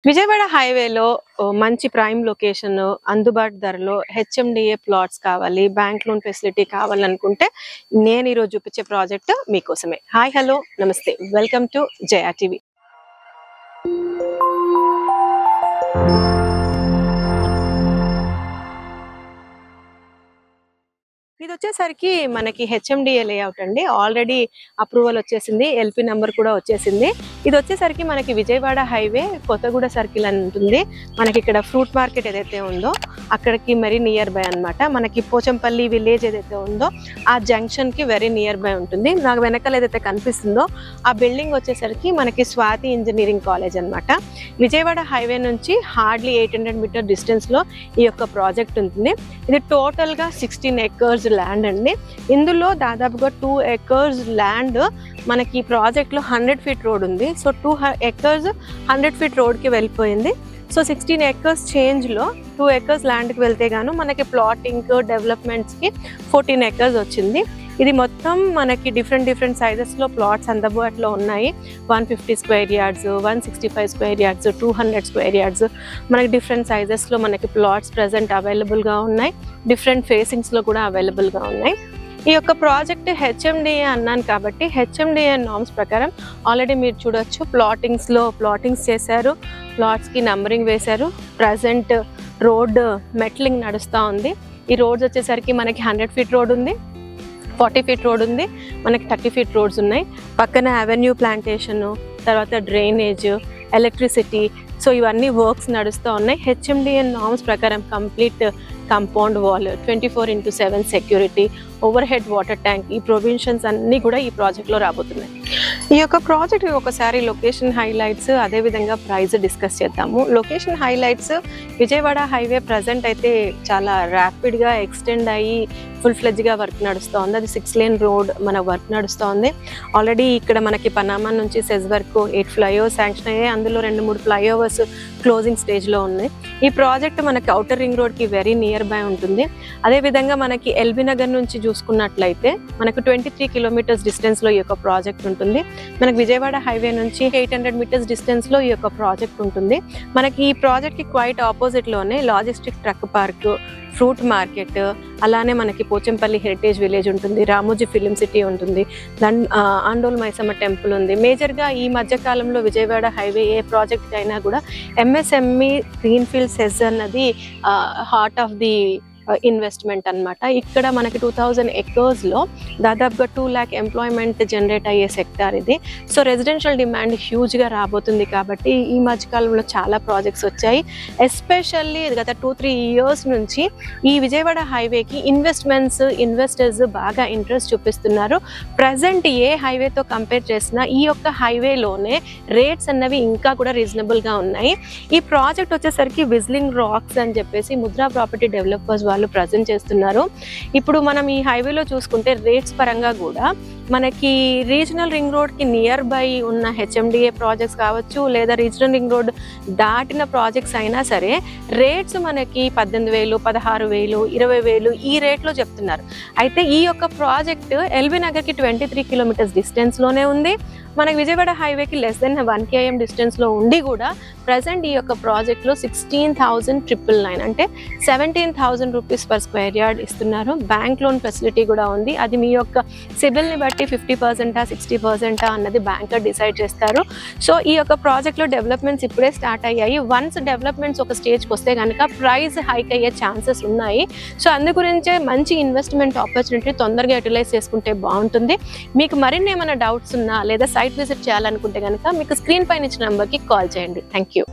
విజయవాడ హైవేలో మంచి prime location అందుబాటు ధరలో హెచ్ఎండిఏ ప్లాట్స్ కావాలి, బ్యాంక్ లోన్ ఫెసిలిటీ కావాలనుకుంటే నేను ఈరోజు చూపించే ప్రాజెక్ట్ మీకోసమే. హాయ్, హలో, నమస్తే, వెల్కమ్ టు జయా టీవీ. ఇది వచ్చేసరికి మనకి హెచ్ఎండిఏ లేఅవుట్ అండి. ఆల్రెడీ అప్రూవల్ వచ్చేసింది, ఎల్పి నెంబర్ కూడా వచ్చేసింది. ఇది వచ్చేసరికి మనకి విజయవాడ హైవే కొత్తగూడ సర్కిల్ అని ఉంటుంది. మనకి ఇక్కడ ఫ్రూట్ మార్కెట్ ఏదైతే ఉందో అక్కడికి వెరీ నియర్ బై అనమాట. మనకి పోచంపల్లి విలేజ్ ఏదైతే ఉందో ఆ జంక్షన్ కి వెరీ నియర్ బై ఉంటుంది. నాకు వెనకాల ఏదైతే కనిపిస్తుందో ఆ బిల్డింగ్ వచ్చేసరికి మనకి స్వాతి ఇంజనీరింగ్ కాలేజ్ అనమాట. విజయవాడ హైవే నుంచి హార్డ్లీ 800 మీటర్ డిస్టెన్స్ లో ఈ యొక్క ప్రాజెక్ట్ ఉంటుంది. ఇది టోటల్ గా 16 acres ల్యాండ్ అండి. ఇందులో దాదాపుగా 2 acres ల్యాండ్ మనకి ఈ ప్రాజెక్ట్ లో 100 feet రోడ్ ఉంది. సో 2 acres 100 feet రోడ్ కి వెళ్ళిపోయింది. సో 16 acres చేంజ్ లో 2 acres ల్యాండ్ కి వెళ్తే గాను మనకి ప్లాటింగ్ డెవలప్మెంట్స్ కి 14 acres వచ్చింది. ఇది మొత్తం మనకి డిఫరెంట్ సైజెస్ లో ప్లాట్స్ అందుబాటులో ఉన్నాయి. 150 square yards, 165 square yards, 200 square yards, మనకి డిఫరెంట్ సైజెస్ లో మనకి ప్లాట్స్ ప్రెసెంట్ అవైలబుల్ గా ఉన్నాయి. డిఫరెంట్ ఫేసింగ్స్ లో కూడా అవైలబుల్ గా ఉన్నాయి. ఈ యొక్క ప్రాజెక్ట్ హెచ్ఎండిఏ అన్నాను కాబట్టి హెచ్ఎండిఏ నార్మ్స్ ప్రకారం ఆల్రెడీ మీరు చూడొచ్చు ప్లాటింగ్స్ చేశారు, ప్లాట్స్ కి నంబరింగ్ వేశారు. ప్రజెంట్ రోడ్ మెట్లింగ్ నడుస్తూ ఉంది. ఈ రోడ్స్ వచ్చేసరికి మనకి 100 feet రోడ్ ఉంది, 40 feet రోడ్ ఉంది, మనకి 30 feet రోడ్స్ ఉన్నాయి. పక్కన అవెన్యూ ప్లాంటేషన్, తర్వాత డ్రైనేజ్, ఎలక్ట్రిసిటీ, సో ఇవన్నీ వర్క్స్ నడుస్తూ ఉన్నాయి. హెచ్ఎండిఏ నార్మ్స్ ప్రకారం complete compound wall, 24/7 security, over head water tank, ఈ ప్రొవిజన్స్ అన్నీ కూడా ఈ ప్రాజెక్ట్లో రాబోతున్నాయి. ఈ యొక్క ప్రాజెక్ట్ ఒకసారి లొకేషన్ హైలైట్స్ అదేవిధంగా ప్రైస్ డిస్కస్ చేద్దాము. Location highlights, Vijayawada highway present అయితే చాలా ర్యాపిడ్గా ఎక్స్టెండ్ అయ్యి ఫుల్ ఫ్లెడ్జ్గా వర్క్ నడుస్తుంది. అది 6 lane రోడ్ మన వర్క్ నడుస్తుంది. ఆల్రెడీ ఇక్కడ మనకి పనామా నుంచి సెజ్ వరకు 8 ఫ్లైఓవర్స్ శాంక్షన్ అయ్యాయి. అందులో 2-3 ఫ్లైఓవర్స్ క్లోజింగ్ స్టేజ్లో ఉన్నాయి. ఈ ప్రాజెక్ట్ మనకి ఔటర్ రింగ్ రోడ్కి వెరీ నియర్ బై ఉంటుంది. అదేవిధంగా మనకి ఎల్బీ నగర్ నుంచి చూసుకున్నట్లయితే మనకు 23 kilometers డిస్టెన్స్లో ఈ యొక్క ప్రాజెక్ట్ ఉంటుంది. మనకి విజయవాడ హైవే నుంచి 800 meters డిస్టెన్స్లో ఈ యొక్క ప్రాజెక్ట్ ఉంటుంది. మనకి ఈ ప్రాజెక్ట్కి క్వైట్ ఆపోజిట్లోనే logistic truck park, fruit market, అలానే మనకి పోచంపల్లి హెరిటేజ్ విలేజ్ ఉంటుంది, రామోజీ ఫిలిం సిటీ ఉంటుంది, ఆండోల్ మైసమ్మ టెంపుల్ ఉంది. మేజర్గా ఈ మధ్య కాలంలో విజయవాడ హైవే ఏ ప్రాజెక్ట్ అయినా కూడా ఎంఎస్ఎంఈ గ్రీన్ఫీల్డ్ సెజ్ అన్నది హార్ట్ ఆఫ్ ది ఇన్వెస్ట్మెంట్ అనమాట. ఇక్కడ మనకి 2000 acres లో దాదాపుగా 2 lakh ఎంప్లాయ్మెంట్ జనరేట్ అయ్యే సెక్టార్ ఇది. సో రెసిడెన్షియల్ డిమాండ్ హ్యూజ్గా రాబోతుంది కాబట్టి ఈ మధ్యకాలంలో చాలా ప్రాజెక్ట్స్ వచ్చాయి. ఎస్పెషల్లీ గత 2-3 years నుంచి ఈ విజయవాడ హైవేకి ఇన్వెస్టర్స్ బాగా ఇంట్రెస్ట్ చూపిస్తున్నారు. ప్రజెంట్ ఏ హైవేతో కంపేర్ చేసినా ఈ యొక్క హైవేలోనే రేట్స్ అన్నవి ఇంకా కూడా రీజనబుల్గా ఉన్నాయి. ఈ ప్రాజెక్ట్ వచ్చేసరికి విజిలింగ్ రాక్స్ అని చెప్పేసి ముద్రా ప్రాపర్టీ డెవలపర్స్ వాళ్ళు ప్రజెంట్ చేస్తున్నారు. ఇప్పుడు మనం ఈ హైవేలో చూసుకుంటే రేట్స్ పరంగా కూడా మనకి రీజనల్ రింగ్ రోడ్కి నియర్ బై ఉన్న హెచ్ఎండిఏ ప్రాజెక్ట్స్ కావచ్చు, లేదా రీజనల్ రింగ్ రోడ్ దాటిన ప్రాజెక్ట్స్ అయినా సరే రేట్స్ మనకి 18,000, 16,000, 20,000 ఈ రేట్లో చెప్తున్నారు. అయితే ఈ యొక్క ప్రాజెక్ట్ ఎల్బీ నగర్కి 23 kilometers డిస్టెన్స్లోనే ఉంది. మనకి విజయవాడ హైవేకి లెస్ దెన్ 1 km డిస్టెన్స్లో ఉండి కూడా ప్రజెంట్ ఈ యొక్క ప్రాజెక్ట్లో 16,999 అంటే 17,000 rupees per square yard ఇస్తున్నారు. బ్యాంక్ లోన్ ఫెసిలిటీ కూడా ఉంది. అది మీ యొక్క సిబిల్ని బట్టి 50% 60% అన్నది బ్యాంకర్ డిసైడ్ చేస్తారు. సో ఈ యొక్క ప్రాజెక్ట్లో డెవలప్మెంట్స్ ఇప్పుడే స్టార్ట్ అయ్యాయి. వన్స్ డెవలప్మెంట్స్ ఒక స్టేజ్కి వస్తే కనుక ప్రైస్ హైక్ అయ్యే ఛాన్సెస్ ఉన్నాయి. సో అందు గురించే మంచి ఇన్వెస్ట్మెంట్ ఆపర్చునిటీ తొందరగా యూటిలైజ్ చేసుకుంటే బాగుంటుంది. మీకు మరిన్ని ఏమైనా డౌట్స్ ఉన్నా లేదా సైట్ విజిట్ చేయాలనుకుంటే కనుక మీకు స్క్రీన్ పైన ఇచ్చిన నెంబర్కి కాల్ చేయండి. Thank you.